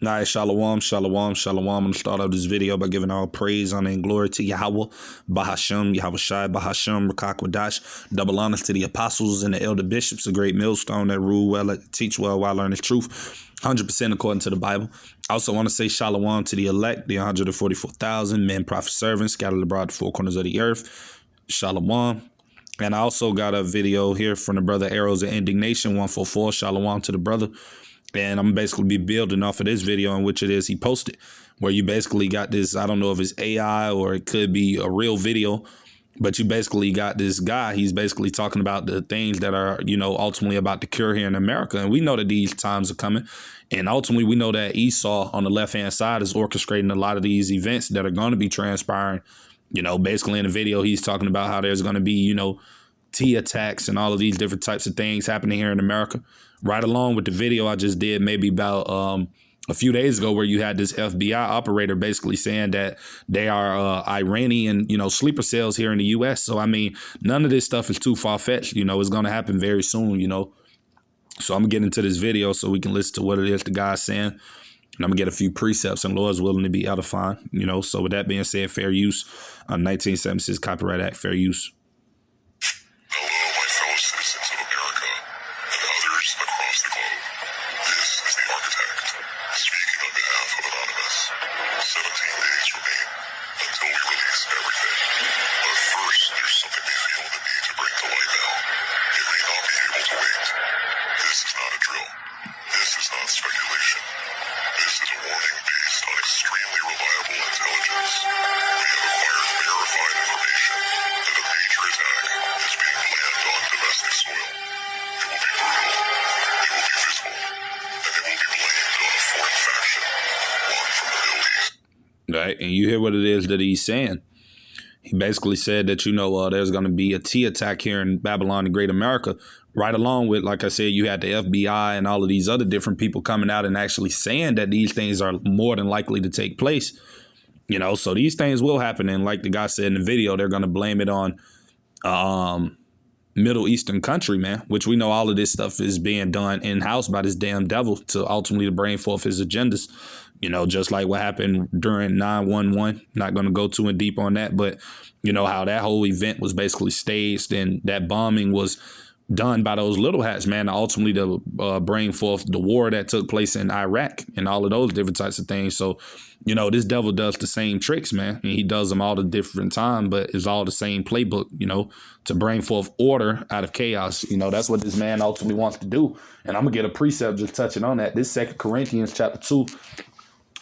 Nice, shalom, shalom, shalom. I'm going to start out this video by giving all praise, honor, and glory to Yahweh, Bahashem, Yahweh Shai, Bahashem, Rakakwadash. Double honors to the apostles and the elder bishops, a great millstone that rule well, teach well while learning truth, 100% according to the Bible. I also want to say shalom to the elect, the 144,000 men, prophet, servants, scattered abroad the four corners of the earth. Shalom. And I also got a video here from the brother Arrows of Indignation 144. Shalom to the brother. And I'm basically be building off of this video in which it is he posted, where you basically got this, I don't know if it's AI or it could be a real video, but you basically got this guy. He's basically talking about the things that are, ultimately about to cure here in America. And we know that these times are coming. And ultimately, we know that Esau on the left hand side is orchestrating a lot of these events that are going to be transpiring. Basically in the video, he's talking about how there's going to be, T attacks and all of these different types of things happening here in America. Right along with the video I just did maybe about a few days ago, where you had this FBI operator basically saying that they are Iranian, sleeper cells here in the U.S. So, I mean, none of this stuff is too far-fetched. It's going to happen very soon, So I'm going to get into this video so we can listen to what it is the guy's saying. And I'm going to get a few precepts and laws willing to be edifying, So with that being said, fair use. 1976 Copyright Act, fair use. Right. And you hear what it is that he's saying. He basically said that, there's going to be a T attack here in Babylon, the Great America, right along with, like I said, you had the FBI and all of these other different people coming out and actually saying that these things are more than likely to take place. So these things will happen. And like the guy said in the video, they're going to blame it on Middle Eastern country, man, which we know all of this stuff is being done in house by this damn devil to ultimately to bring forth his agendas. Just like what happened during 9/11. Not going to go too in deep on that, but how that whole event was basically staged and that bombing was done by those little hats, man, ultimately to bring forth the war that took place in Iraq and all of those different types of things. So, this devil does the same tricks, man, and he does them all the different time, but it's all the same playbook, to bring forth order out of chaos. That's what this man ultimately wants to do. And I'm gonna get a precept just touching on that. This 2 Corinthians chapter 2,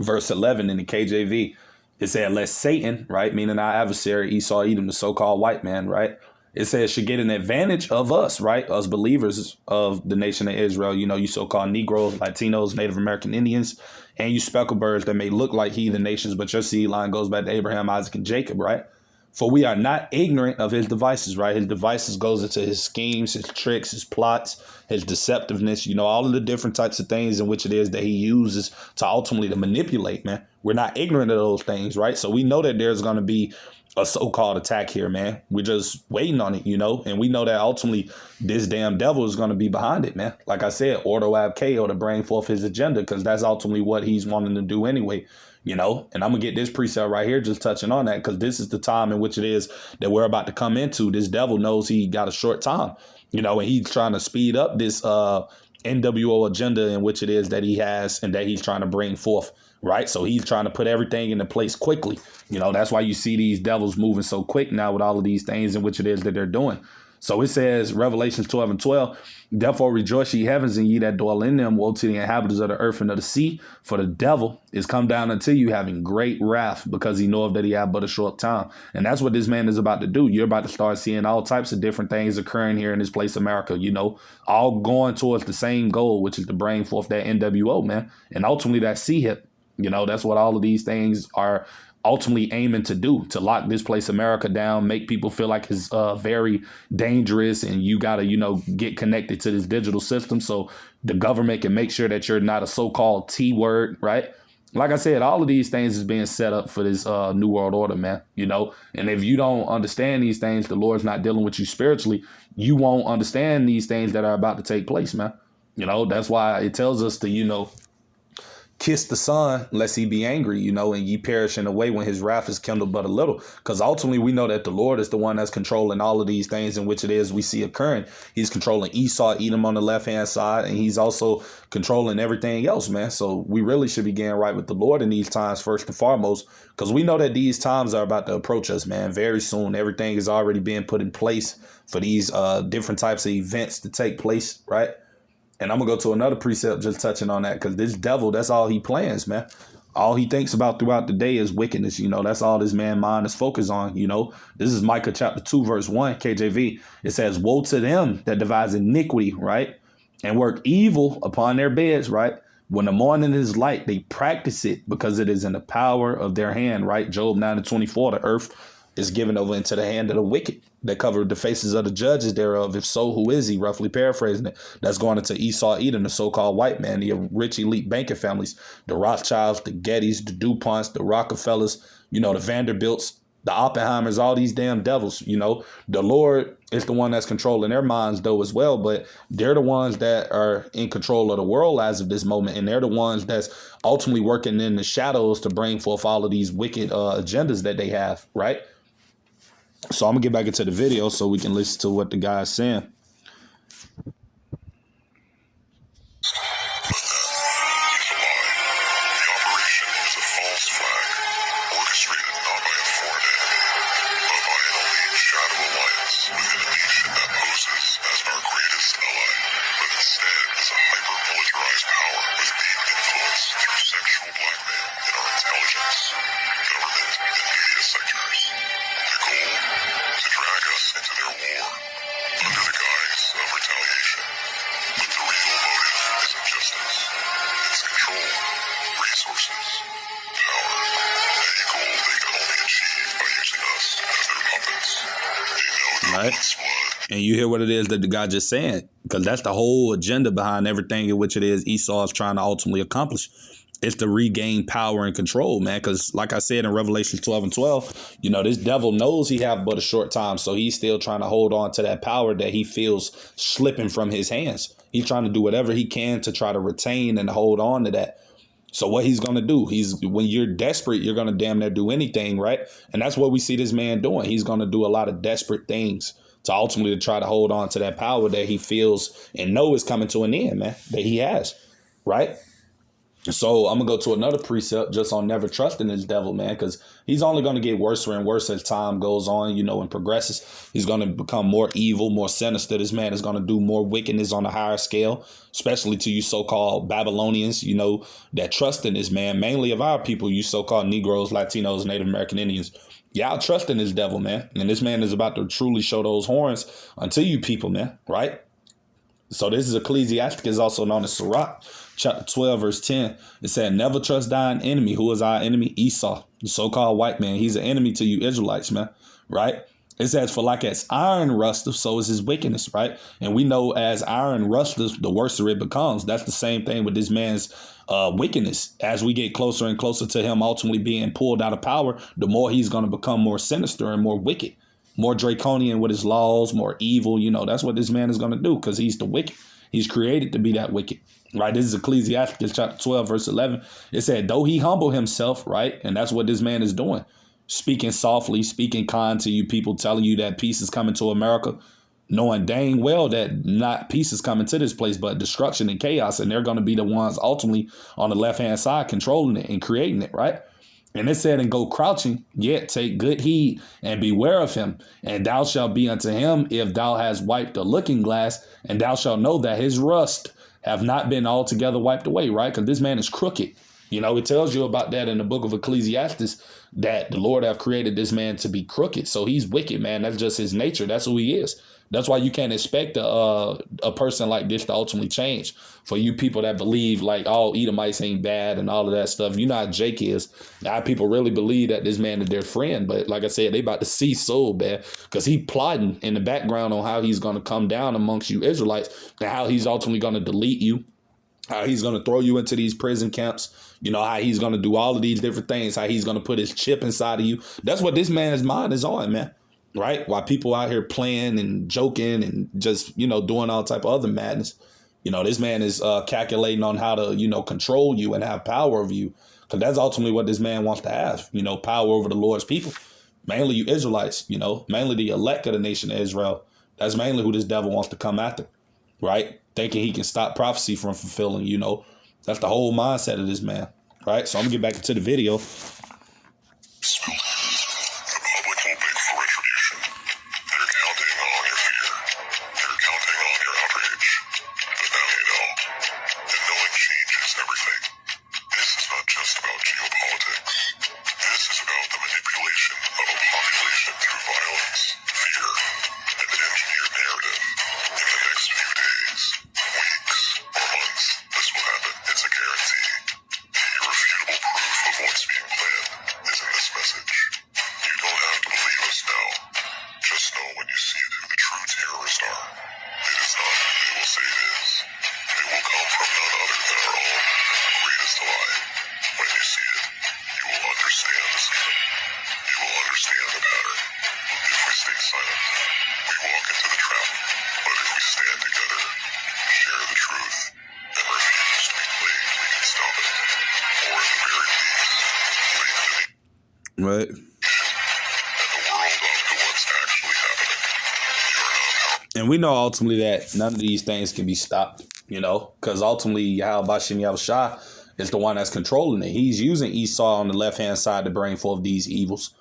verse 11 in the KJV. It said, "Lest Satan," right, meaning our adversary, Esau, Edom, the so-called white man, right? It says should get an advantage of us, right? Us believers of the nation of Israel, you so-called Negroes, Latinos, Native American Indians, and you speckled birds that may look like heathen nations, but your seed line goes back to Abraham, Isaac, and Jacob, right? For we are not ignorant of his devices, right? His devices goes into his schemes, his tricks, his plots, his deceptiveness, all of the different types of things in which it is that he uses to ultimately to manipulate, man. We're not ignorant of those things, right? So we know that there's going to be a so-called attack here, man. We're just waiting on it, and we know that ultimately this damn devil is going to be behind it, man. Like I said, Ordo Ab Chaos to bring forth his agenda, because that's ultimately what he's wanting to do anyway. And I'm going to get this precept right here just touching on that, because this is the time in which it is that we're about to come into. This devil knows he got a short time, and he's trying to speed up this NWO agenda in which it is that he has and that he's trying to bring forth. Right. So he's trying to put everything into place quickly. That's why you see these devils moving so quick now with all of these things in which it is that they're doing. So it says, Revelations 12:12, "Therefore rejoice ye heavens and ye that dwell in them, woe to the inhabitants of the earth and of the sea, for the devil is come down unto you having great wrath, because he knoweth that he hath but a short time." And that's what this man is about to do. You're about to start seeing all types of different things occurring here in this place, America, all going towards the same goal, which is to bring forth that NWO, man. And ultimately that C-hip, that's what all of these things are ultimately aiming to do, to lock this place America down, make people feel like it's very dangerous, and you got to, get connected to this digital system so the government can make sure that you're not a so-called T word, right? Like I said, all of these things is being set up for this new world order, man, and if you don't understand these things, the Lord's not dealing with you spiritually, you won't understand these things that are about to take place, man. That's why it tells us to, kiss the son, lest he be angry, and ye perish in a way when his wrath is kindled but a little. Because ultimately we know that the Lord is the one that's controlling all of these things in which it is we see occurring. He's controlling Esau, Edom on the left-hand side, and he's also controlling everything else, man. So we really should be getting right with the Lord in these times first and foremost, because we know that these times are about to approach us, man, very soon. Everything is already being put in place for these different types of events to take place, right? And I'm going to go to another precept just touching on that, because this devil, that's all he plans, man. All he thinks about throughout the day is wickedness. That's all this man mind is focused on. This is Micah chapter 2, verse 1, KJV. It says, woe to them that devise iniquity, right? And work evil upon their beds, right? When the morning is light, they practice it because it is in the power of their hand, right? Job 9:24, the earth is given over into the hand of the wicked that covered the faces of the judges thereof. If so, who is he? Roughly paraphrasing it. That's going into Esau, Edom, the so-called white man, the rich elite banking families, the Rothschilds, the Gettys, the DuPonts, the Rockefellers, the Vanderbilts, the Oppenheimers, all these damn devils. The Lord is the one that's controlling their minds though as well, but they're the ones that are in control of the world as of this moment, and they're the ones that's ultimately working in the shadows to bring forth all of these wicked agendas that they have, right? So I'm going to get back into the video so we can listen to what the guy is saying. Right. And you hear what it is that the guy just saying, because that's the whole agenda behind everything in which it is Esau is trying to ultimately accomplish. It's to regain power and control, man. Because like I said in Revelation 12:12, this devil knows he have but a short time. So he's still trying to hold on to that power that he feels slipping from his hands. He's trying to do whatever he can to try to retain and hold on to that. So what he's going to do, when you're desperate, you're going to damn near do anything, right? And that's what we see this man doing. He's going to do a lot of desperate things to ultimately try to hold on to that power that he feels and know is coming to an end, man, that he has, right? So I'm going to go to another precept just on never trusting this devil, man, because he's only going to get worse and worse as time goes on, and progresses. He's going to become more evil, more sinister. This man is going to do more wickedness on a higher scale, especially to you so-called Babylonians, that trust in this man, mainly of our people, you so-called Negroes, Latinos, Native American Indians. Y'all trust in this devil, man. And this man is about to truly show those horns unto you people, man, right? So this is Ecclesiasticus, also known as Sirach, chapter 12, verse 10. It said, never trust thine enemy. Who is our enemy? Esau, the so-called white man. He's an enemy to you Israelites, man, right? It says, for like as iron rusteth, so is his wickedness, right? And we know as iron rusteth, the worse it becomes. That's the same thing with this man's wickedness. As we get closer and closer to him ultimately being pulled out of power, the more he's going to become more sinister and more wicked, more draconian with his laws, more evil. That's what this man is going to do, because he's the wicked. He's created to be that wicked, right? This is Ecclesiasticus chapter 12, verse 11. It said, though he humble himself, right? And that's what this man is doing. Speaking softly, speaking kind to you people, telling you that peace is coming to America, knowing dang well that not peace is coming to this place, but destruction and chaos. And they're going to be the ones ultimately on the left-hand side controlling it and creating it, right? And it said, and go crouching, yet take good heed and beware of him. And thou shalt be unto him if thou hast wiped the looking glass, and thou shalt know that his rust have not been altogether wiped away, right? Because this man is crooked. It tells you about that in the book of Ecclesiastes, that the Lord have created this man to be crooked. So he's wicked, man. That's just his nature. That's who he is. That's why you can't expect a person like this to ultimately change. For you people that believe like, oh, Edomites ain't bad and all of that stuff, you know how Jake is. Now people really believe that this man is their friend. But like I said, they about to see so bad because he plotting in the background on how he's going to come down amongst you Israelites and how he's ultimately going to delete you. How he's going to throw you into these prison camps, how he's going to do all of these different things, how he's going to put his chip inside of you. That's what this man's mind is on, man. Right? While people out here playing and joking and just, doing all type of other madness. This man is calculating on how to, control you and have power over you. Because that's ultimately what this man wants to have, power over the Lord's people. Mainly you Israelites, mainly the elect of the nation of Israel. That's mainly who this devil wants to come after, right? Thinking he can stop prophecy from fulfilling, That's the whole mindset of this man, right? So I'm going to get back into the video. The public will beg for retribution. They're counting on your fear. They're counting on your outrage. But now you know. And knowing changes everything. This is not just about geopolitics. This is about the manipulation of a population through violence, fear, and an engineered narrative. In the next few days, weeks, or months, this will happen. It's a guarantee. The irrefutable proof of what's being planned is in this message. You don't have to believe us now. Just know when you see it who the true terrorists are. It is not who they will say it is. It will come from none other than our own greatest ally. When you see it, you will understand the scheme. You will understand the pattern. If we stay silent, we walk into the trap. But if we stand together, share the truth, and refuse to be played, we can stop it. Or at the very least, wake the nation Right. and the world up to what's actually happening. You are not powerful. And we know ultimately that none of these things can be stopped, because ultimately Yahweh Bashem Yahushua is the one that's controlling it. He's using Esau on the left-hand side to bring forth these evils.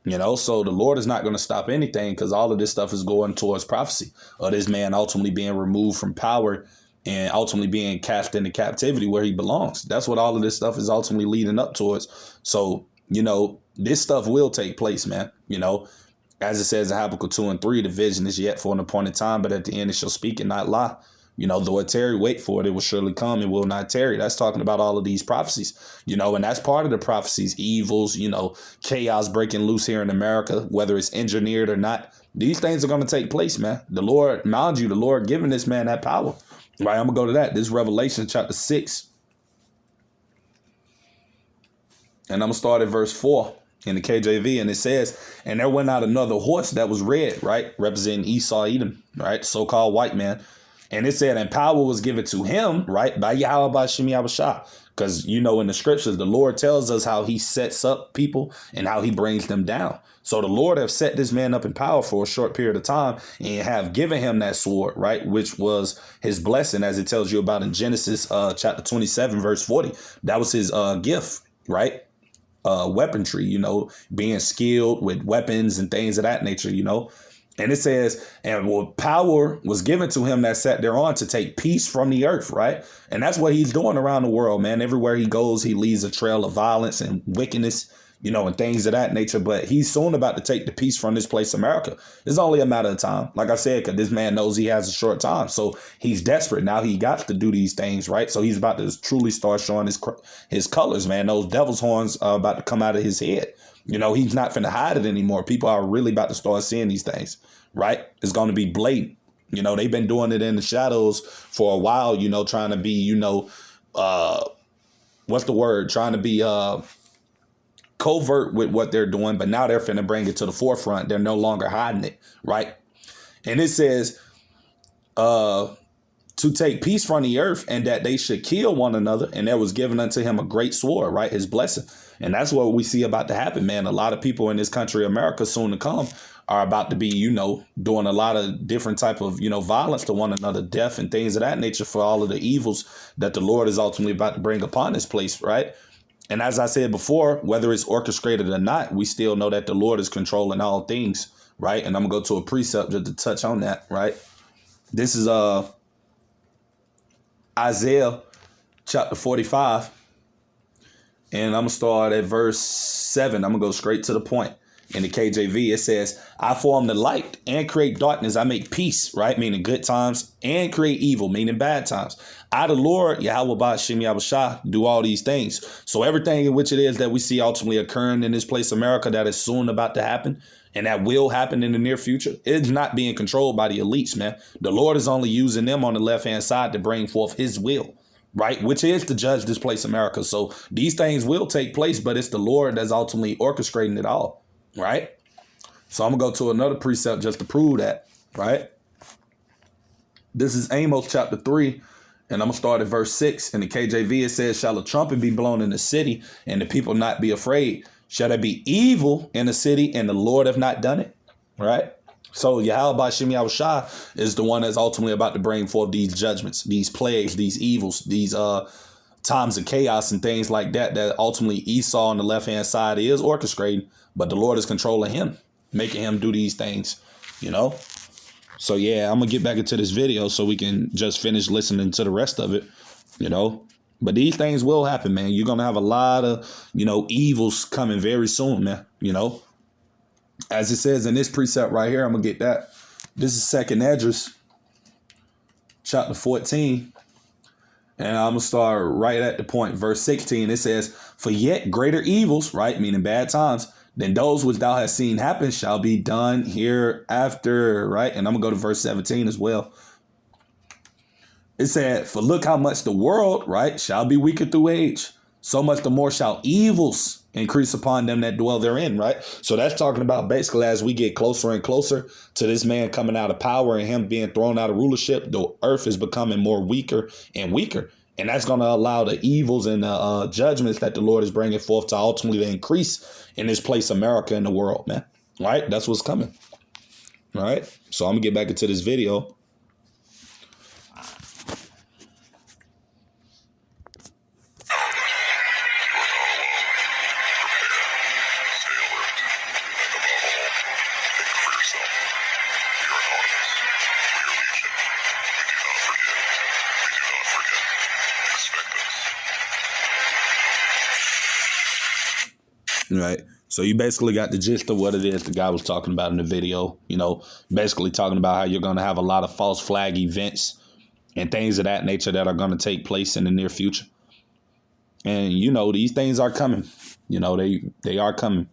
So the Lord is not going to stop anything because all of this stuff is going towards prophecy of this man ultimately being removed from power and ultimately being cast into captivity where he belongs. That's what all of this stuff is ultimately leading up towards. So, this stuff will take place, man. As it says in Habakkuk 2 and 3, the vision is yet for an appointed time, but at the end it shall speak and not lie. Though it tarry, wait for it, it will surely come, it will not tarry. That's talking about all of these prophecies, and that's part of the prophecies, evils, chaos breaking loose here in America, whether it's engineered or not. These things are going to take place, man. The Lord, mind you, the Lord giving this man that power. Right, I'm going to go to that. This is Revelation chapter 6. And I'm going to start at verse 4 in the KJV. And it says, and there went out another horse that was red, right, representing Esau, Edom, right, so-called white man. And it said, and power was given to him, right, by Yahweh Bashem Yahushua. Because, in the scriptures, the Lord tells us how he sets up people and how he brings them down. So the Lord have set this man up in power for a short period of time and have given him that sword, right, which was his blessing, as it tells you about in Genesis chapter 27, verse 40. That was his gift, right? Weaponry, being skilled with weapons and things of that nature, And it says, and power was given to him that sat thereon to take peace from the earth, right? And that's what he's doing around the world, man. Everywhere he goes, he leaves a trail of violence and wickedness, and things of that nature. But he's soon about to take the peace from this place, America. It's only a matter of time. Like I said, because this man knows he has a short time. So he's desperate. Now he got to do these things, right? So he's about to truly start showing his colors, man. Those devil's horns are about to come out of his head. He's not finna hide it anymore. People are really about to start seeing these things, right? It's going to be blatant. They've been doing it in the shadows for a while, trying to be, what's the word? Trying to be covert with what they're doing. But now they're finna bring it to the forefront. They're no longer hiding it, right? And it says to take peace from the earth and that they should kill one another. And there was given unto him a great sword, right? His blessing. And that's what we see about to happen, man. A lot of people in this country, America, soon to come are about to be, doing a lot of different type of, violence to one another, death and things of that nature for all of the evils that the Lord is ultimately about to bring upon this place, right? And as I said before, whether it's orchestrated or not, we still know that the Lord is controlling all things, right? And I'm going to go to a precept just to touch on that, right? This is Isaiah chapter 45. And I'm going to start at verse 7. I'm going to go straight to the point. In the KJV, it says, I form the light and create darkness. I make peace, right? Meaning good times, and create evil, meaning bad times. I, the Lord, Yahweh Bashem Yahushua, do all these things. So everything in which it is that we see ultimately occurring in this place, America, that is soon about to happen, and that will happen in the near future, it's not being controlled by the elites, man. The Lord is only using them on the left-hand side to bring forth his will, right? Which is to judge this place, America. So these things will take place, but it's the Lord that's ultimately orchestrating it all. Right. So I'm going to go to another precept just to prove that. Right. This is Amos chapter 3, And I'm going to start at verse 6. In the KJV, it says, shall a trumpet be blown in the city, and the people not be afraid? Shall there be evil in the city, and the Lord have not done it? Right? So Yahweh Bashem Yahushua is the one that's ultimately about to bring forth these judgments, these plagues, these evils, these times of chaos and things like that, that ultimately Esau on the left-hand side is orchestrating, but the Lord is controlling him, making him do these things, you know? So, yeah, I'm going to get back into this video so we can just finish listening to the rest of it, you know? But these things will happen, man. You're going to have a lot of, evils coming very soon, man, you know? As it says in this precept right here, I'm going to get that. This is 2nd Esdras, chapter 14. And I'm going to start right at the point, verse 16. It says, for yet greater evils, right, meaning bad times, than those which thou hast seen happen shall be done hereafter, right? And I'm going to go to verse 17 as well. It said, for look how much the world, right, shall be weaker through age. So much the more shall evils increase upon them that dwell therein, right? So that's talking about basically as we get closer and closer to this man coming out of power and him being thrown out of rulership, the earth is becoming more weaker and weaker. And that's going to allow the evils and the judgments that the Lord is bringing forth to ultimately increase in this place, America, in the world, man. All right? That's what's coming. All right? So I'm going to get back into this video. Right. So you basically got the gist of what it is the guy was talking about in the video, basically talking about how you're going to have a lot of false flag events and things of that nature that are going to take place in the near future. And, these things are coming. They are coming.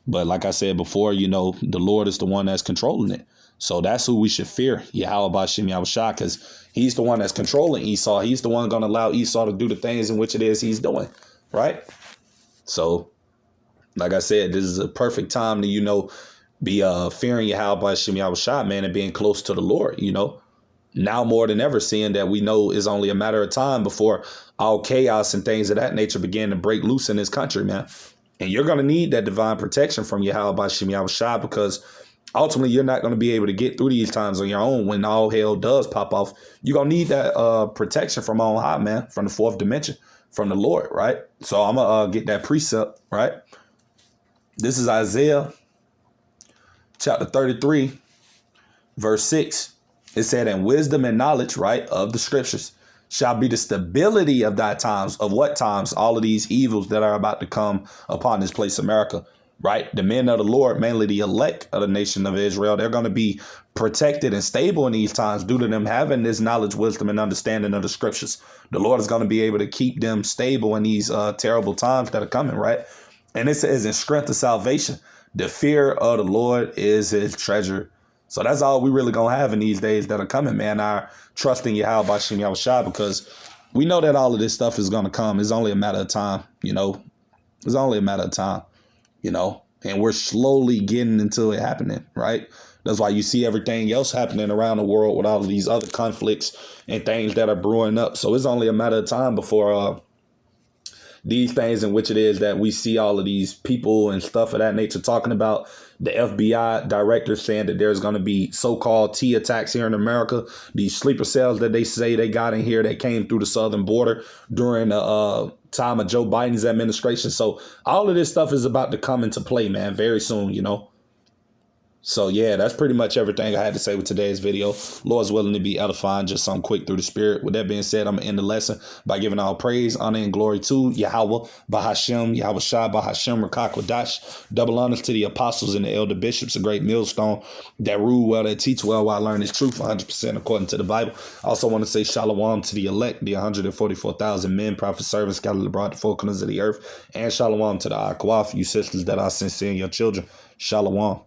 But like I said before, the Lord is the one that's controlling it. So that's who we should fear, Yahweh Bashem Yahushua, because he's the one that's controlling Esau. He's the one going to allow Esau to do the things in which it is he's doing. Right. So, like I said, this is a perfect time to, be fearing Yahweh Bashem Yahushua, man, and being close to the Lord, Now more than ever, seeing that we know is only a matter of time before all chaos and things of that nature begin to break loose in this country, man. And you're going to need that divine protection from Yahweh Bashem Yahushua, because ultimately you're not going to be able to get through these times on your own when all hell does pop off. You're going to need that protection from on high, man, from the fourth dimension, from the Lord, right? So I'm going to get that precept, right? This is Isaiah chapter 33, verse 6. It said, and wisdom and knowledge, right, of the scriptures shall be the stability of thy times. Of what times? All of these evils that are about to come upon this place, America, right? The men of the Lord, mainly the elect of the nation of Israel, they're going to be protected and stable in these times due to them having this knowledge, wisdom, and understanding of the scriptures. The Lord is going to be able to keep them stable in these terrible times that are coming, right? And it says, in strength of salvation, the fear of the Lord is his treasure. So that's all we really going to have in these days that are coming, man. Our trusting Yahweh Bashem Yahushua, because we know that all of this stuff is going to come. It's only a matter of time, It's only a matter of time, And we're slowly getting into it happening, right? That's why you see everything else happening around the world with all of these other conflicts and things that are brewing up. So it's only a matter of time before these things in which it is that we see all of these people and stuff of that nature talking about the FBI director saying that there's going to be so-called T attacks here in America. These sleeper cells that they say they got in here that came through the southern border during the time of Joe Biden's administration. So all of this stuff is about to come into play, man, very soon, So, yeah, that's pretty much everything I had to say with today's video. Lord's willing to be edifying, just something quick through the spirit. With that being said, I'm going to end the lesson by giving all praise, honor, and glory to Yahweh, Bahashem, Yahweh Shai, Bahashem, Rakak, Wadash. Double honors to the apostles and the elder bishops, a great millstone that rule well, that teach well while learning this truth 100% according to the Bible. I also want to say shalom to the elect, the 144,000 men, prophet servants scattered abroad the four corners of the earth, and shalom to the Akwaf, you sisters that are sincere in your children. Shalom.